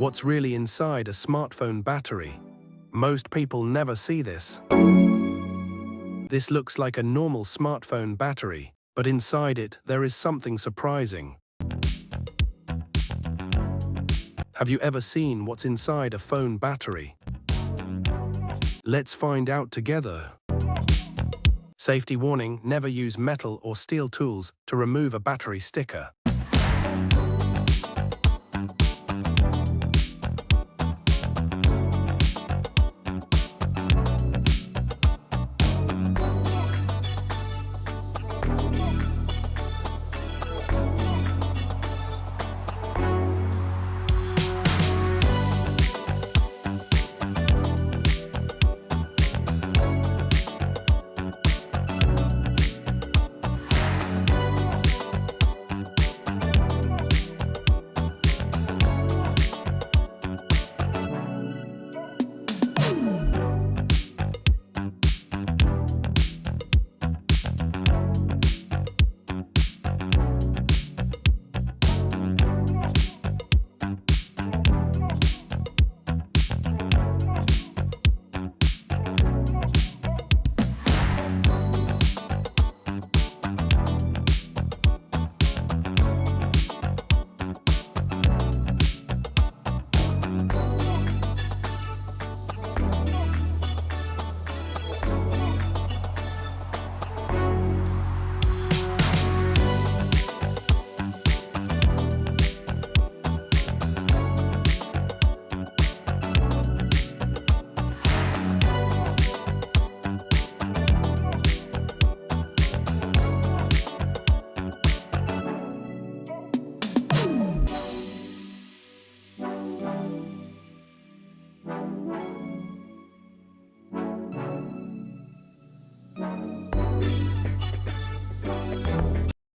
What's really inside a smartphone battery? Most people never see this. This looks like a normal smartphone battery, but inside it there is something surprising. Have you ever seen what's inside a phone battery? Let's find out together. Safety warning: never use metal or steel tools to remove a battery sticker.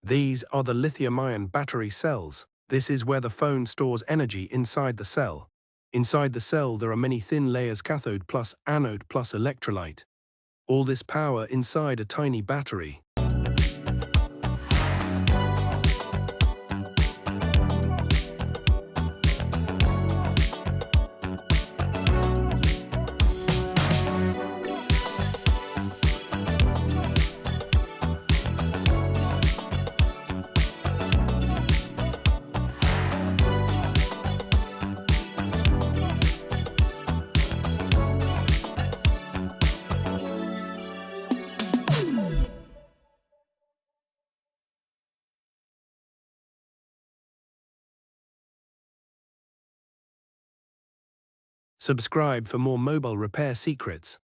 These are the lithium-ion battery cells. This is where the phone stores energy inside the cell. Inside the cell there are many thin layers: cathode plus anode plus electrolyte. All this power inside a tiny battery. Subscribe for more mobile repair secrets.